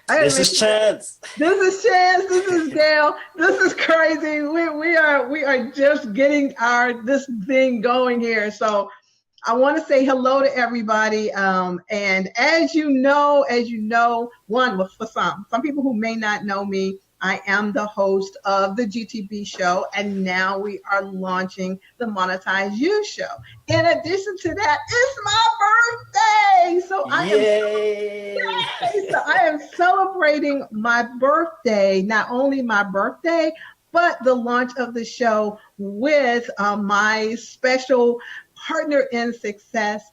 This is Chance. This is Chance. This is Gail. This is crazy. We are just getting this thing going here. So I want to say hello to everybody. And as you know, for some people who may not know me, I am the host of the GTB show, and now we are launching the MonetizeU show. In addition to that, it's my birthday, so I am celebrating my birthday. Not only my birthday, but the launch of the show with my special partner in success.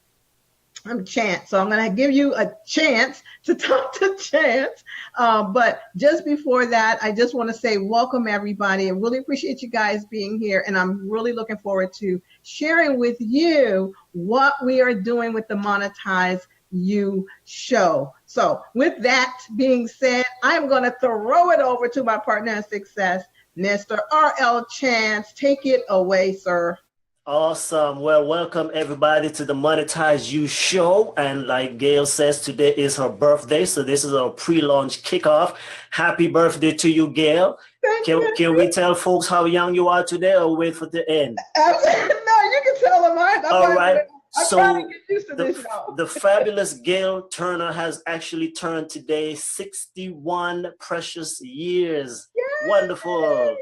I'm Chance, so I'm going to give you a chance to talk to Chance. But just before that, I just want to say welcome, everybody. I really appreciate you guys being here, and I'm really looking forward to sharing with you what we are doing with the MonetizeU show. So with that being said, I'm going to throw it over to my partner in success, Mr. R.L. Chance. Take it away, sir. Awesome. Well, welcome everybody to the MonetizeU show. And like Gail says, today is her birthday. So this is our pre-launch kickoff. Happy birthday to you, Gail. Can we tell folks how young you are today, or wait for the end? No, you can tell them. All right. So trying to get used to the fabulous Gail Turner has actually turned today 61 precious years. Yay! Wonderful.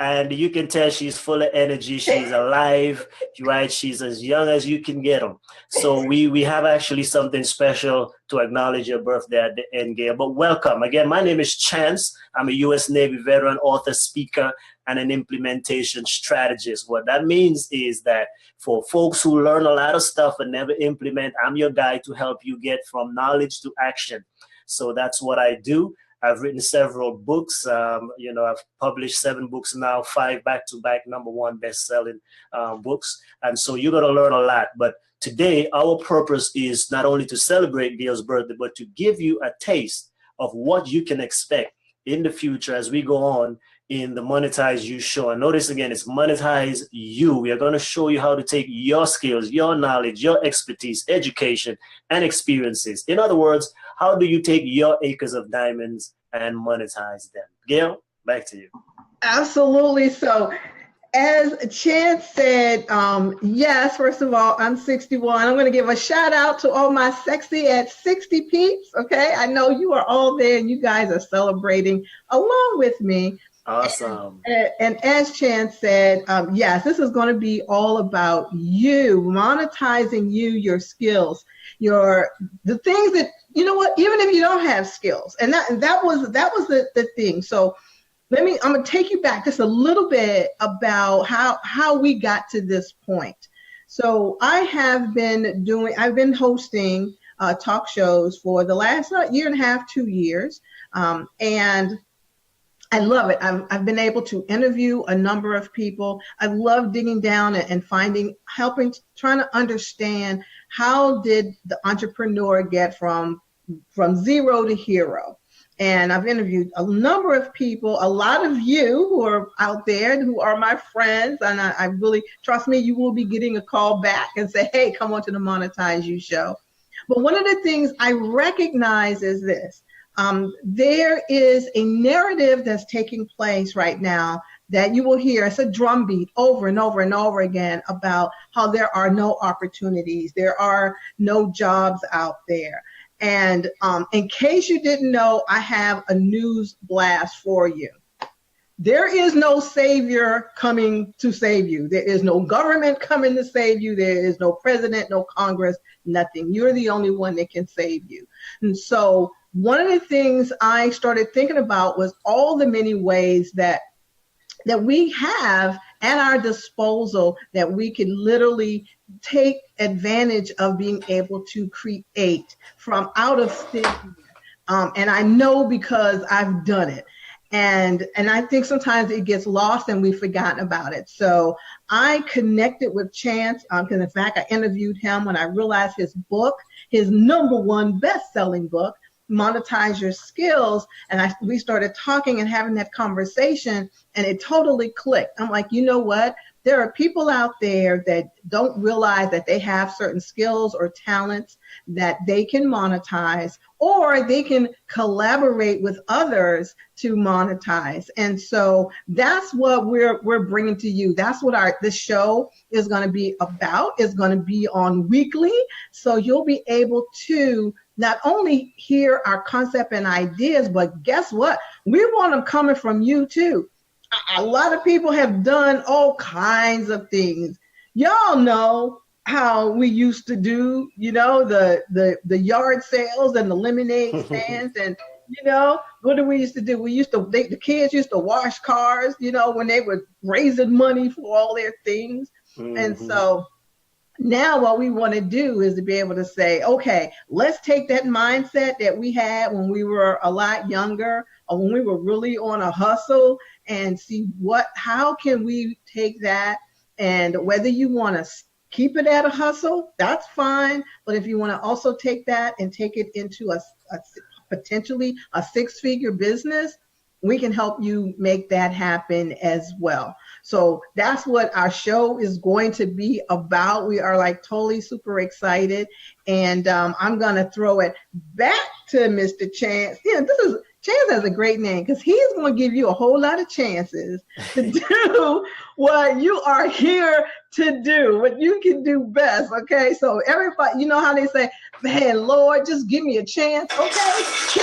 And you can tell she's full of energy. She's alive, right? She's as young as you can get them. So we have actually something special to acknowledge your birthday at the end, Gail. But welcome. Again, my name is Chance. I'm a U.S. Navy veteran, author, speaker, and an implementation strategist. What that means is that for folks who learn a lot of stuff and never implement, I'm your guy to help you get from knowledge to action. So that's what I do. I've written several books. I've published 7 books now, 5 back-to-back #1 best-selling books. And so you're going to learn a lot. But today, our purpose is not only to celebrate Gail's birthday, but to give you a taste of what you can expect in the future as we go on in the MonetizeU show. And notice again, it's MonetizeU. We are going to show you how to take your skills, your knowledge, your expertise, education, and experiences. In other words, how do you take your acres of diamonds and monetize them? Gail, back to you. Absolutely. So as Chance said, yes, first of all, I'm 61. I'm going to give a shout out to all my sexy at 60 peeps. Okay. I know you are all there and you guys are celebrating along with me. Awesome. And as Chance said, yes, this is going to be all about you, monetizing your skills, the things that, you know what, even if you don't have skills. And that was the thing. So I'm going to take you back just a little bit about how we got to this point. So I've been hosting talk shows for the last year and a half, 2 years. And I love it. I've been able to interview a number of people. I love digging down and trying to understand how did the entrepreneur get from zero to hero. And I've interviewed a number of people, a lot of you who are out there who are my friends. And I really, trust me, you will be getting a call back and say, hey, come on to the MonetizeU show. But one of the things I recognize is this. There is a narrative that's taking place right now that you will hear. It's a drumbeat over and over and over again about how there are no opportunities. There are no jobs out there. And in case you didn't know, I have a news blast for you. There is no savior coming to save you. There is no government coming to save you. There is no president, no Congress, nothing. You're the only one that can save you. And so one of the things I started thinking about was all the many ways that we have at our disposal that we could literally take advantage of being able to create from out of thin air. And I know because I've done it. And I think sometimes it gets lost and we've forgotten about it. So I connected with Chance because in fact, I interviewed him when I realized his book, his #1 best-selling book, Monetize Your Skills. And we started talking and having that conversation and it totally clicked. I'm like, you know what? there are people out there that don't realize that they have certain skills or talents that they can monetize, or they can collaborate with others to monetize. And so that's what we're bringing to you. That's what this show is going to be about. It's going to be on weekly. So you'll be able to not only hear our concept and ideas, but guess what? We want them coming from you too. A lot of people have done all kinds of things. Y'all know how we used to do, the yard sales and the lemonade stands. And, what do we used to do? The kids used to wash cars, when they were raising money for all their things. Mm-hmm. And so now what we want to do is to be able to say, okay, let's take that mindset that we had when we were a lot younger, or when we were really on a hustle, and see how can we take that, and whether you want to keep it at a hustle, that's fine. But if you want to also take that and take it into a potentially a six-figure business, we can help you make that happen as well. So that's what our show is going to be about. We are totally super excited. And I'm going to throw it back to Mr. Chance. Chance has a great name, because he's going to give you a whole lot of chances to do what you are here to do, what you can do best. Okay. So everybody, you know how they say, man, Lord, just give me a chance. Okay.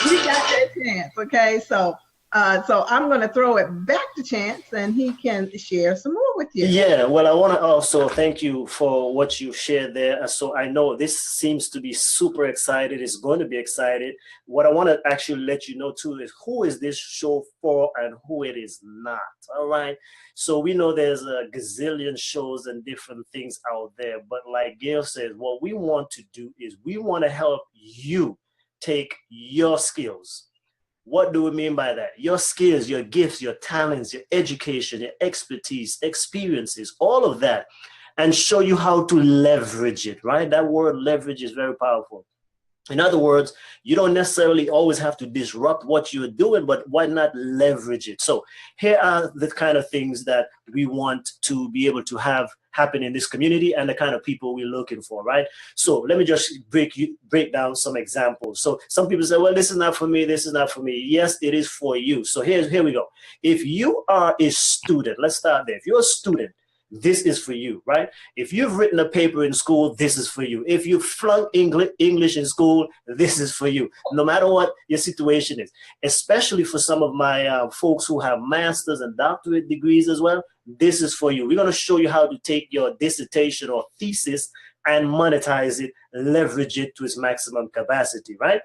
You got that chance. Okay. So I'm going to throw it back to Chance, and he can share some more with you. Yeah, well, I want to also thank you for what you shared there. So I know this seems to be super excited. It's going to be excited. What I want to actually let you know too is who is this show for and who it is not. All right. So we know there's a gazillion shows and different things out there. But like Gail says, what we want to do is we want to help you take your skills. What do we mean by that? Your skills, your gifts, your talents, your education, your expertise, experiences, all of that, and show you how to leverage it, right? That word leverage is very powerful. In other words, you don't necessarily always have to disrupt what you're doing, but why not leverage it? So here are the kind of things that we want to be able to have happen in this community and the kind of people we're looking for, right? So let me just break down some examples. So some people say, well, this is not for me, this is not for me. Yes, it is for you. So here we go. If you are a student, let's start there. If you're a student, this is for you, right? If you've written a paper in school, this is for you. If you flunked English in school, this is for you. No matter what your situation is, especially for some of my folks who have master's and doctorate degrees as well, this is for you. We're going to show you how to take your dissertation or thesis and monetize it, leverage it to its maximum capacity, right?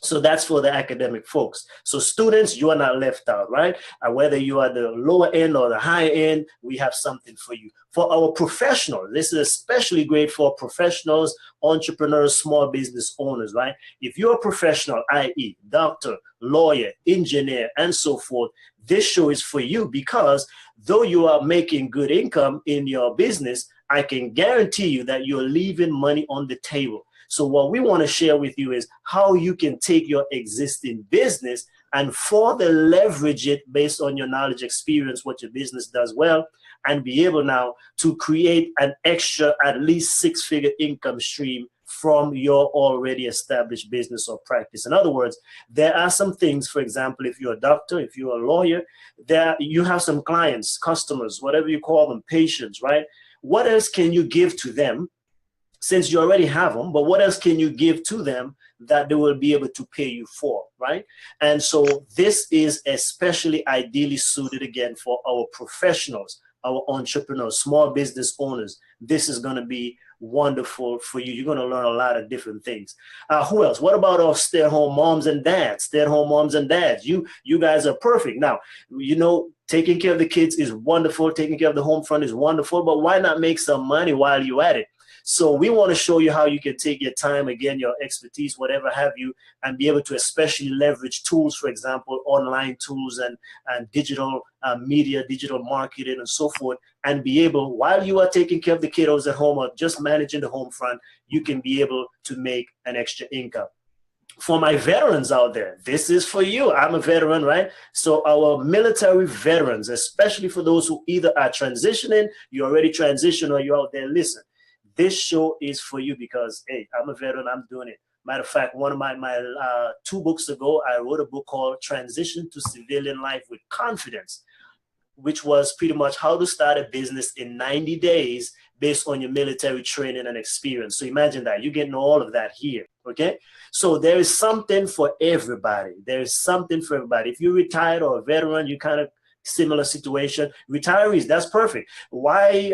So that's for the academic folks. So students, you are not left out, right? Whether you are the lower end or the higher end, we have something for you. For our professionals, this is especially great for professionals, entrepreneurs, small business owners, right? If you're a professional, i.e. doctor, lawyer, engineer, and so forth, this show is for you, because though you are making good income in your business, I can guarantee you that you're leaving money on the table. So what we want to share with you is how you can take your existing business and further leverage it based on your knowledge, experience, what your business does well, and be able now to create an extra at least six-figure income stream from your already established business or practice. In other words, there are some things, for example, if you're a doctor, if you're a lawyer, you have some clients, customers, whatever you call them, patients, right? What else can you give to them? Since you already have them, but what else can you give to them that they will be able to pay you for, right? And so this is especially ideally suited, again, for our professionals, our entrepreneurs, small business owners. This is going to be wonderful for you. You're going to learn a lot of different things. Who else? What about our stay-at-home moms and dads? Stay-at-home moms and dads. You guys are perfect. Now, taking care of the kids is wonderful. Taking care of the home front is wonderful, but why not make some money while you're at it? So we want to show you how you can take your time, again, your expertise, whatever have you, and be able to especially leverage tools, for example, online tools and digital media, digital marketing, and so forth, and be able, while you are taking care of the kiddos at home or just managing the home front, you can be able to make an extra income. for my veterans out there, this is for you. I'm a veteran, right? So our military veterans, especially for those who either are transitioning, you already transitioned, or you're out there, listen, this show is for you because, hey, I'm a veteran, I'm doing it. Matter of fact, one of my 2 books ago, I wrote a book called Transition to Civilian Life with Confidence, which was pretty much how to start a business in 90 days based on your military training and experience. So imagine that. You're getting all of that here, okay? So there is something for everybody. There is something for everybody. If you're retired or a veteran, you kind of similar situation. Retirees, that's perfect. Why,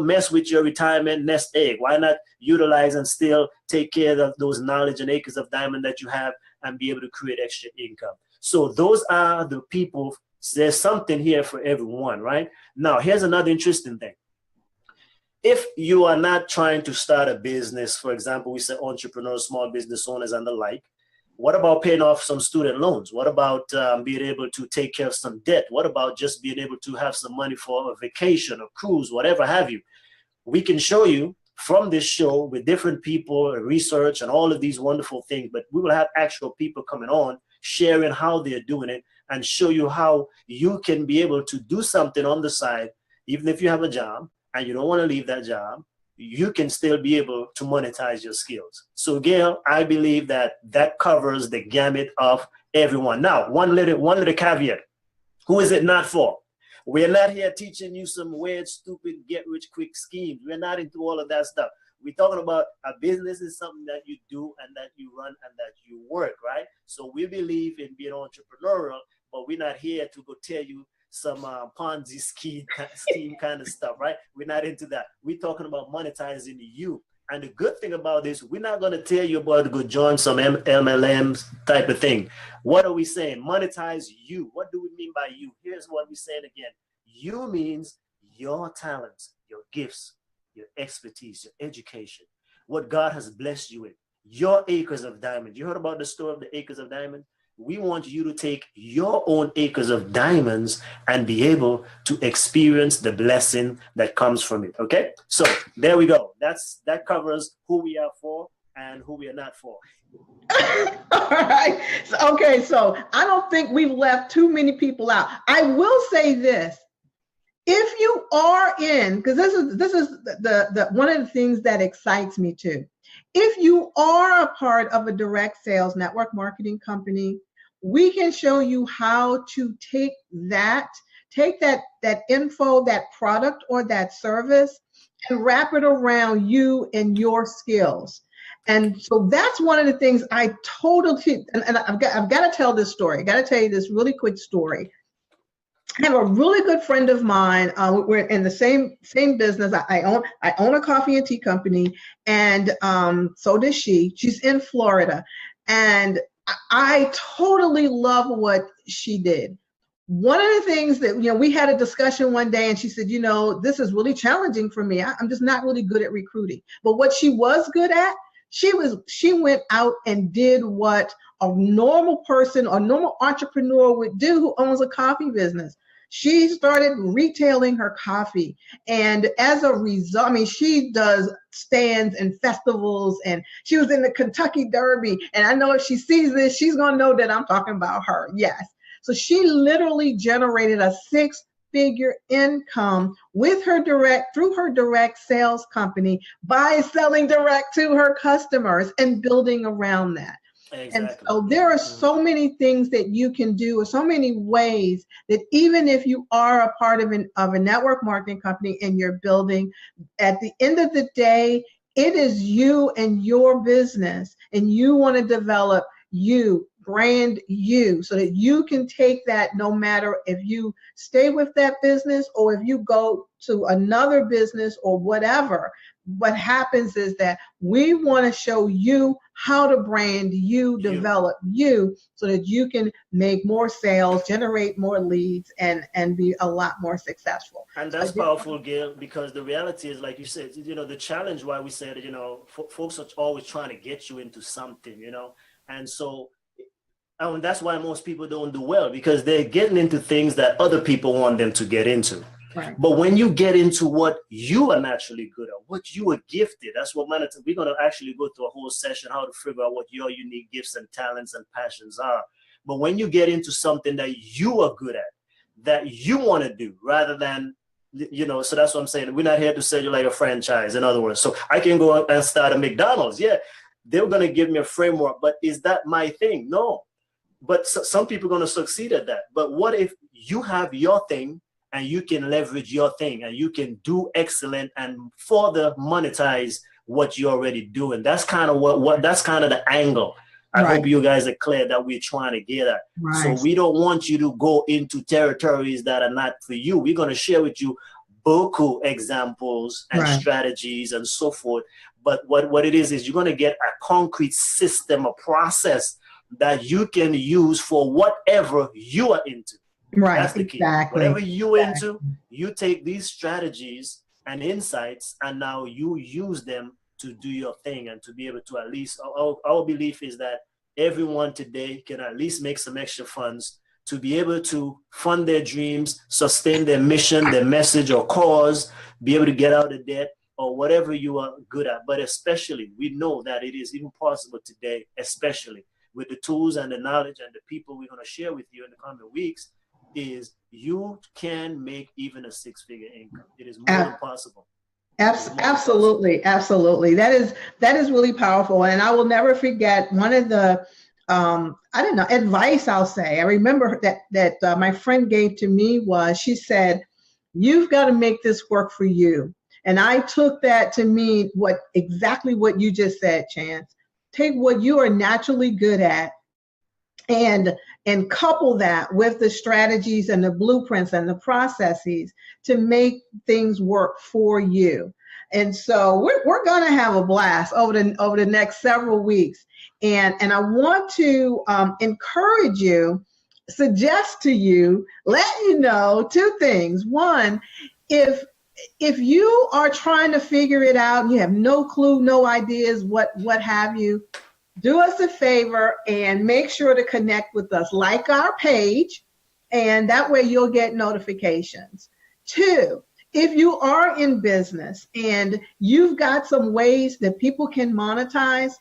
mess with your retirement nest egg? Why not utilize and still take care of those knowledge and acres of diamond that you have and be able to create extra income? So those are the people. There's something here for everyone, right? Now, here's another interesting thing. If you are not trying to start a business, for example, we say entrepreneurs, small business owners and the like, what about paying off some student loans? What about being able to take care of some debt? What about just being able to have some money for a vacation, a cruise, whatever have you? We can show you from this show with different people, research and all of these wonderful things, but we will have actual people coming on sharing how they're doing it and show you how you can be able to do something on the side, even if you have a job and you don't want to leave that job, you can still be able to monetize your skills. So Gail, I believe that covers the gamut of everyone. Now, one little caveat. Who is it not for? We're not here teaching you some weird, stupid, get-rich-quick schemes. We're not into all of that stuff. We're talking about a business is something that you do and that you run and that you work, right? So we believe in being entrepreneurial, but we're not here to go tell you some Ponzi scheme kind of stuff, right? We're not into that. We're talking about monetizing you. And the good thing about this, we're not going to tell you about to go join some MLMs type of thing. What are we saying? Monetize you. What do we mean by you? Here's what we're saying again. You means your talents, your gifts, your expertise, your education, what God has blessed you with, your acres of diamond. You heard about the story of the acres of diamond? We want you to take your own acres of diamonds and be able to experience the blessing that comes from it. Okay, so there we go. That covers who we are for and who we are not for. All right. So I don't think we've left too many people out. I will say this. If you are in, because this is the one of the things that excites me too. If you are a part of a direct sales network marketing company, we can show you how to take that info, that product or that service, and wrap it around you and your skills. And so that's one of the things I totally, and I've got to tell this story. I got to tell you this really quick story. I have a really good friend of mine. We're in the same business. I own a coffee and tea company, and so does she. She's in Florida, and I totally love what she did. One of the things that we had a discussion one day, and she said, this is really challenging for me. I'm just not really good at recruiting. But what she was good at, she went out and did what a normal person or normal entrepreneur would do who owns a coffee business. She started retailing her coffee. And as a result, she does stands and festivals, and she was in the Kentucky Derby. And I know if she sees this, she's going to know that I'm talking about her. Yes. So she literally generated a 6-figure income through her direct sales company by selling direct to her customers and building around that. Exactly. And so there are so many things that you can do, or so many ways that even if you are a part of a network marketing company and you're building, at the end of the day, it is you and your business, and you want to develop you, brand you, so that you can take that no matter if you stay with that business or if you go to another business or whatever. What happens is that we want to show you how to brand you, develop you, so that you can make more sales, generate more leads, and be a lot more successful. And that's powerful, Gail, because the reality is, like you said, the challenge why we said, folks are always trying to get you into something, and so And that's why most people don't do well, because they're getting into things that other people want them to get into. Right. But when you get into what you are naturally good at, what you are gifted, that's what we're going to actually go through a whole session, how to figure out what your unique gifts and talents and passions are. But when you get into something that you are good at, that you want to do, rather than, so that's what I'm saying. We're not here to sell you like a franchise, in other words. So I can go and start a McDonald's. Yeah, they're going to give me a framework, but is that my thing? No. But some people are going to succeed at that. But what if you have your thing and you can leverage your thing and you can do excellent and further monetize what you're already doing? That's kind of what that's kind of the angle. I hope you guys are clear that we're trying to get at. Right. So we don't want you to go into territories that are not for you. We're going to share with you beaucoup examples and strategies and so forth. But what it is you're going to get a concrete system, a process that you can use for whatever you are into. Right. That's the key. Exactly. Whatever you're into, you take these strategies and insights and now you use them to do your thing and to be able to at least, our belief is that everyone today can at least make some extra funds to be able to fund their dreams, sustain their mission, their message or cause, be able to get out of debt or whatever you are good at. But especially, we know that it is even possible today, especially with the tools and the knowledge and the people we're going to share with you in the coming weeks, is you can make even a six-figure income. It is more than possible. Absolutely. That is really powerful. And I will never forget one of the, advice I'll say. I remember that my friend gave to me was, she said, you've got to make this work for you. And I took that to mean exactly what you just said, Chance. Take what you are naturally good at and couple that with the strategies and the blueprints and the processes to make things work for you. And so we're going to have a blast over the next several weeks. And I want to encourage you, suggest to you, let you know two things. One, if you are trying to figure it out and you have no clue, no ideas, what have you, do us a favor and make sure to connect with us, like our page, and that way you'll get notifications. Two, if you are in business and you've got some ways that people can monetize,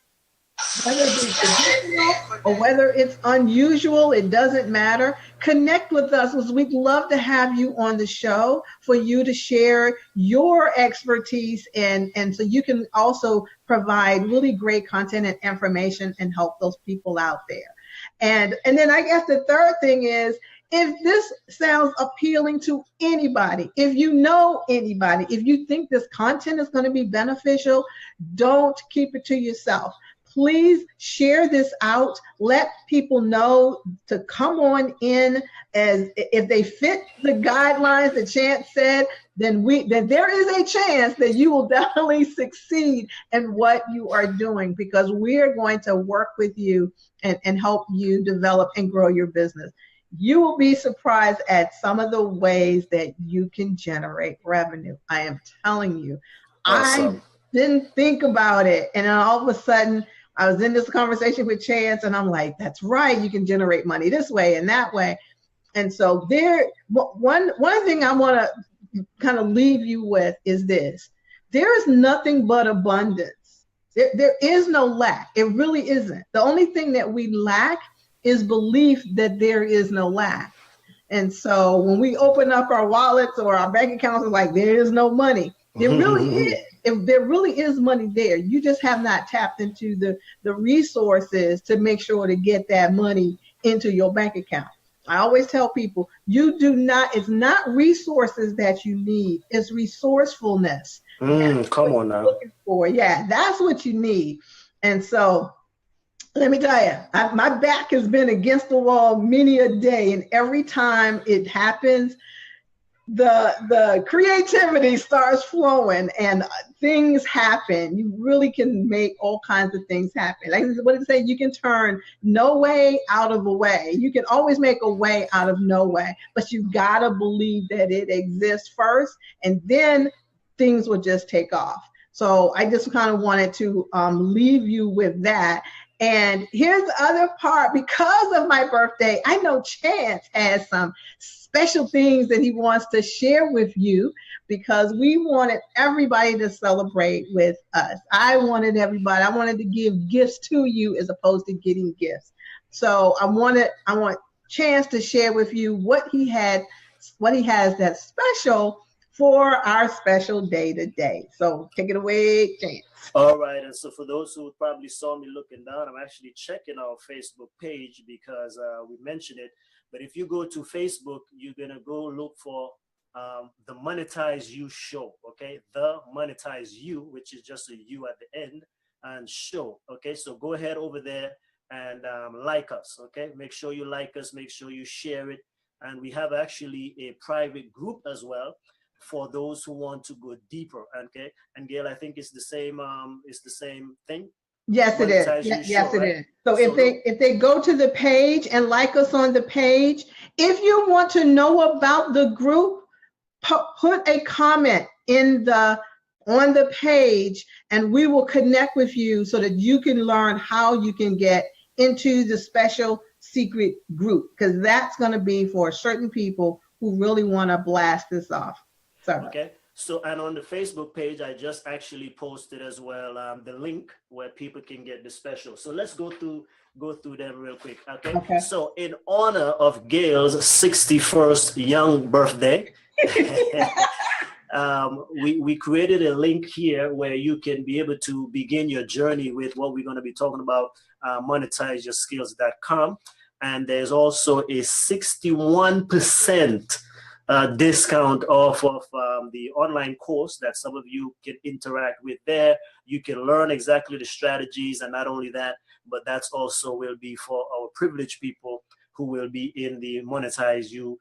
whether it's traditional or whether it's unusual, it doesn't matter. Connect with us, because we'd love to have you on the show for you to share your expertise and so you can also provide really great content and information and help those people out there. And then I guess the third thing is, if this sounds appealing to anybody, if you know anybody, if you think this content is going to be beneficial, don't keep it to yourself. Please share this out. Let people know to come on in, as if they fit the guidelines that Chance said, then there is a chance that you will definitely succeed in what you are doing, because we're going to work with you and help you develop and grow your business. You will be surprised at some of the ways that you can generate revenue. I am telling you. Awesome. I didn't think about it. And then all of a sudden, I was in this conversation with Chance and I'm like, that's right, you can generate money this way and that way. And so one thing I want to kind of leave you with is this. There is nothing but abundance. There is no lack. It really isn't. The only thing that we lack is belief that there is no lack. And so when we open up our wallets or our bank accounts, it's like, there is no money. There really is. If there really is money there, you just have not tapped into the resources to make sure to get that money into your bank account. I always tell people, it's not resources that you need, it's resourcefulness. Come on now. Looking for. Yeah, that's what you need. And so let me tell you, my back has been against the wall many a day, and every time it happens, the creativity starts flowing and things happen. You really can make all kinds of things happen. Like what did it say? You can turn no way out of a way. You can always make a way out of no way, but you gotta believe that it exists first, and then things will just take off. So I just kind of wanted to leave you with that. And here's the other part. Because of my birthday, I know Chance has some special things that he wants to share with you, because we wanted everybody to celebrate with us. I wanted to give gifts to you as opposed to getting gifts. So I want Chance to share with you what he has that's special for our special day today. So take it away, Chance. All right, and so for those who probably saw me looking down, I'm actually checking our Facebook page because we mentioned it. But if you go to Facebook, you're gonna go look for the MonetizeU Show. Okay, the MonetizeU, which is just a U at the end, and show. Okay, so go ahead over there and like us. Okay, make sure you like us, make sure you share it, and we have actually a private group as well for those who want to go deeper. Okay, and Gail, I think it's the same thing. Yes, it is. Yes, it is. So if they go to the page and like us on the page, if you want to know about the group, put a comment on the page, and we will connect with you so that you can learn how you can get into the special secret group, because that's going to be for certain people who really want to blast this off. Sorry. Okay. So, and on the Facebook page, I just actually posted as well the link where people can get the special. So let's go through them real quick. Okay. So in honor of Gail's 61st young birthday, we created a link here where you can be able to begin your journey with what we're going to be talking about, monetizeyouskills.com. And there's also a 61% discount off of the online course that some of you can interact with there. You can learn exactly the strategies, and not only that, but that's also will be for our privileged people who will be in the MonetizeU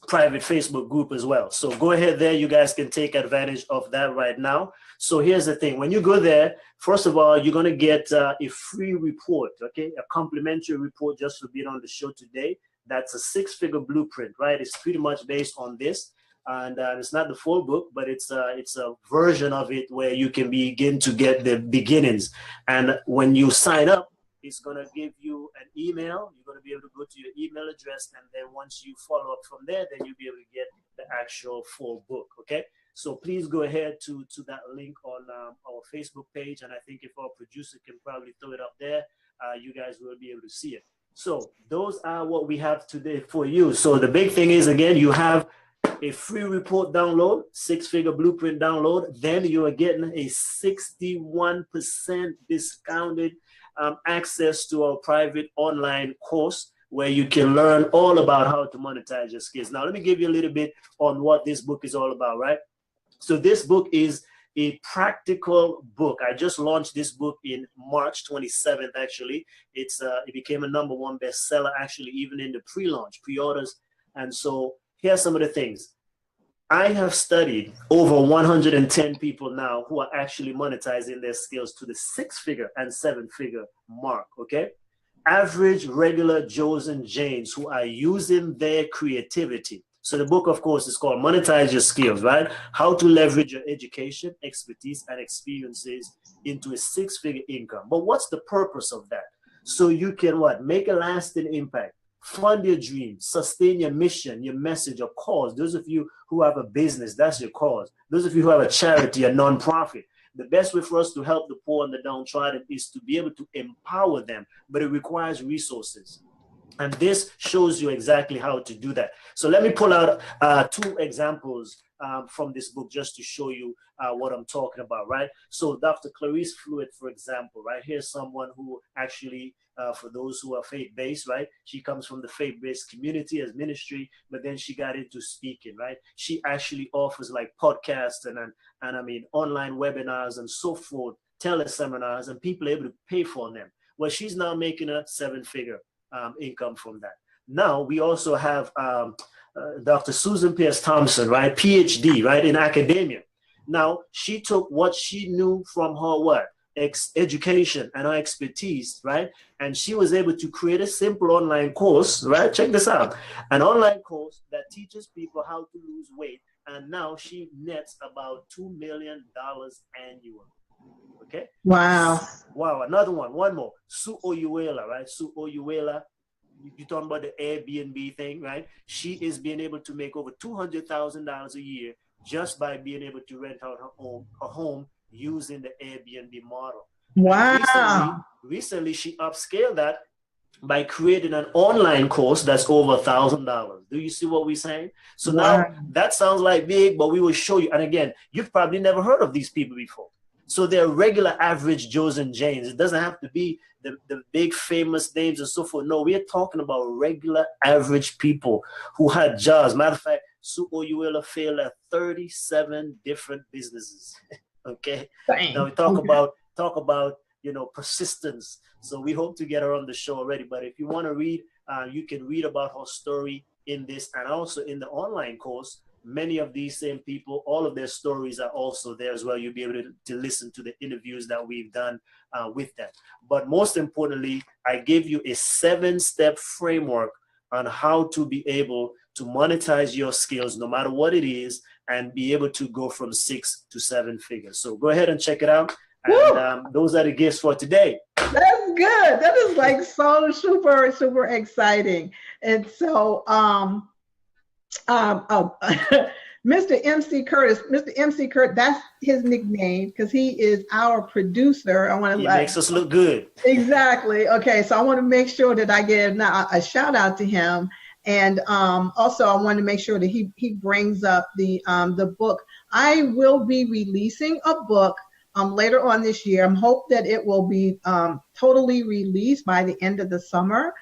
private Facebook group as well. So go ahead there. You guys can take advantage of that right now. So here's the thing. When you go there, first of all, you're going to get a free report, okay? A complimentary report just for being on the show today. That's a 6-figure blueprint, right? It's pretty much based on this. And it's not the full book, but it's a version of it where you can begin to get the beginnings. And when you sign up, it's going to give you an email. You're going to be able to go to your email address. And then once you follow up from there, then you'll be able to get the actual full book, okay? So please go ahead to that link on our Facebook page. And I think if our producer can probably throw it up there, you guys will be able to see it. So those are what we have today for you. So the big thing is, again, you have a free report download, 6-figure blueprint download. Then you are getting a 61% discounted access to our private online course where you can learn all about how to monetize your skills. Now, let me give you a little bit on what this book is all about, right? So this book is a practical book. I just launched this book in March 27th, actually. It became a #1 bestseller, actually, even in the pre-orders. And so here's some of the things. I have studied over 110 people now who are actually monetizing their skills to the 6-figure and 7-figure mark, okay? Average, regular Joes and Janes who are using their creativity. So the book, of course, is called Monetize Your Skills, right? How to leverage your education, expertise, and experiences into a 6-figure income. But what's the purpose of that? So you can what? Make a lasting impact. Fund your dreams, sustain your mission, your message, your cause. Those of you who have a business, that's your cause. Those of you who have a charity, a nonprofit. The best way for us to help the poor and the downtrodden is to be able to empower them, but it requires resources. And this shows you exactly how to do that. So let me pull out 2 examples from this book just to show you what I'm talking about, right? So Dr. Clarice Fluid, for example, right? Here's someone who actually, for those who are faith-based, right? She comes from the faith-based community as ministry, but then she got into speaking, right? She actually offers like podcasts and I mean, online webinars and so forth, teleseminars, and people are able to pay for them. Well, she's now making a 7-figure income from that. Now, we also have Dr. Susan Pierce Thompson, right? PhD, right, in academia. Now, she took what she knew from her what? Education and her expertise, right? And she was able to create a simple online course, right? Check this out. An online course that teaches people how to lose weight. And now she nets about $2 million annually. Okay. Wow. Wow. Another one more. Su Oyuela, right? Su Oyuela. You're talking about the Airbnb thing, right? She is being able to make over $200,000 a year just by being able to rent out her home using the Airbnb model. And Wow. recently she upscaled that by creating an online course that's over $1,000. Do you see what we're saying? So Wow. now that sounds like big, but we will show you. And again, you've probably never heard of these people before. So they're regular average Joes and Janes. It doesn't have to be the big famous names and so forth. No, we're talking about regular average people who had jobs. Matter of fact, Su Oyuela failed at 37 different businesses. Okay. Dang. Now we talk about persistence. So we hope to get her on the show already. But if you want to read, you can read about her story in this and also in the online course. Many of these same people, all of their stories are also there as well. You'll be able to listen to the interviews that we've done with them. But most importantly, I gave you a 7-step framework on how to be able to monetize your skills, no matter what it is, and be able to go from 6 to 7 figures. So go ahead and check it out. And those are the gifts for today. That's good. That is like so super, super exciting. And so, Mr. MC Curtis, that's his nickname because he is our producer. He makes us look good. Exactly. Okay. So I want to make sure that I give a shout out to him. And also I want to make sure that he brings up the book. I will be releasing a book later on this year. I hope that it will be totally released by the end of the summer.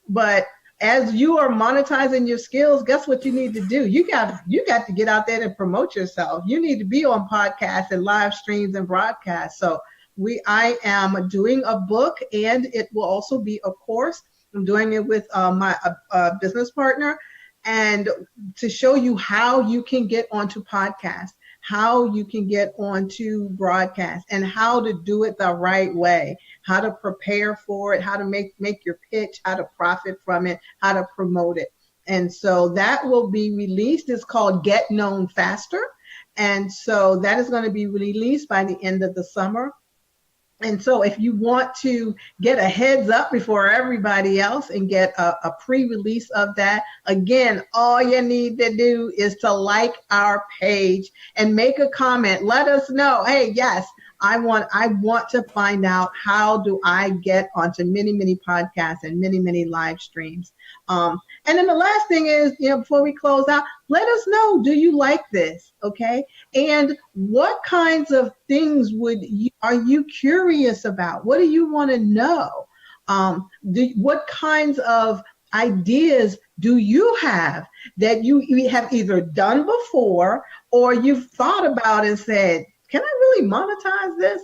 But as you are monetizing your skills, guess what you need to do? You got to get out there and promote yourself. You need to be on podcasts and live streams and broadcasts. So I am doing a book, and it will also be a course. I'm doing it with my business partner, and to show you how you can get onto podcasts, how you can get onto broadcast, and how to do it the right way, how to prepare for it, how to make your pitch, how to profit from it, how to promote it. And so that will be released. It's called Get Known Faster. And so that is going to be released by the end of the summer. And so if you want to get a heads up before everybody else and get a pre-release of that, again, all you need to do is to like our page and make a comment. Let us know, hey, yes, I want to find out, how do I get onto many, many podcasts and many, many live streams. And then the last thing is, before we close out, let us know, do you like this? Okay. And what kinds of things are you curious about? What do you want to know? What kinds of ideas do you have that you have either done before or you've thought about and said, can I really monetize this?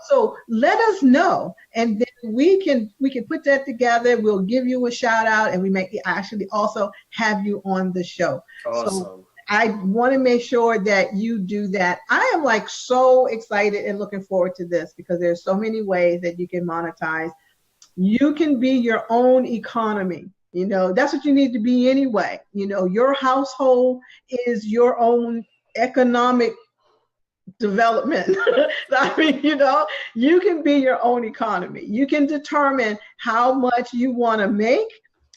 So let us know, and then we can put that together. We'll give you a shout out, and we may actually also have you on the show. Awesome. So I want to make sure that you do that. I am like so excited and looking forward to this because there's so many ways that you can monetize. You can be your own economy. That's what you need to be anyway. Your household is your own economic development. I mean, you can be your own economy. You can determine how much you want to make,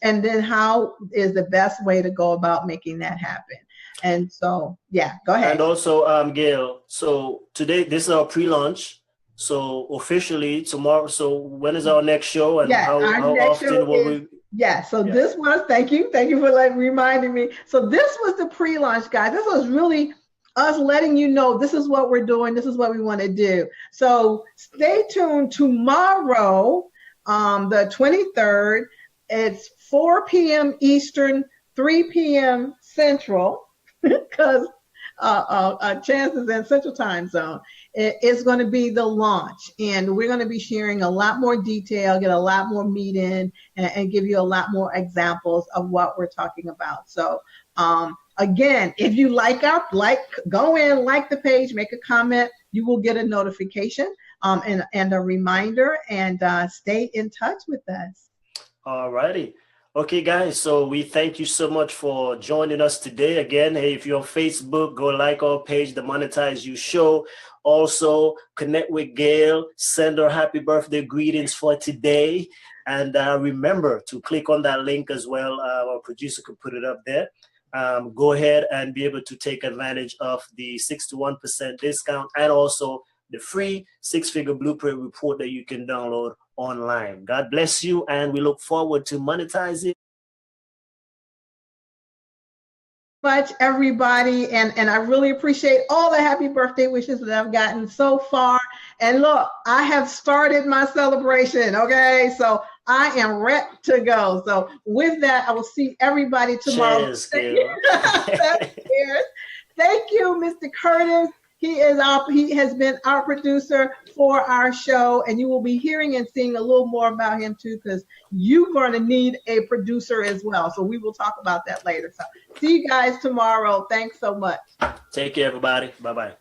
and then how is the best way to go about making that happen. And so, yeah, go ahead. And also, Gail, so today, this is our pre-launch. So officially tomorrow. So when is our next show, and how often will we? Yeah, so this was, thank you for reminding me. So this was the pre-launch, guys. This was really us letting you know this is what we're doing, this is what we want to do. So stay tuned tomorrow, the 23rd. It's 4 p.m. Eastern, 3 p.m. Central, because Chance is in Central Time Zone. It's going to be the launch, and we're going to be sharing a lot more detail, get a lot more meat in, and give you a lot more examples of what we're talking about. So again, if you go in, like the page, make a comment, you will get a notification and a reminder, and stay in touch with us. All righty. Okay, guys, so we thank you so much for joining us today. Again, hey, if you're on Facebook, go like our page, The MonetizeU Show. Also, connect with Gail, send her happy birthday greetings for today. And remember to click on that link as well. Our producer could put it up there. Go ahead and be able to take advantage of the 61% discount and also the free six-figure blueprint report that you can download online. God bless you, and we look forward to monetizing. Much everybody, and I really appreciate all the happy birthday wishes that I've gotten so far. And look, I have started my celebration. Okay, so I am ready to go. So with that, I will see everybody tomorrow. Cheers, Gail. Cheers. Thank you, Mr. Curtis. He has been our producer for our show, and you will be hearing and seeing a little more about him too, because you're going to need a producer as well. So we will talk about that later. So see you guys tomorrow. Thanks so much. Take care, everybody. Bye-bye.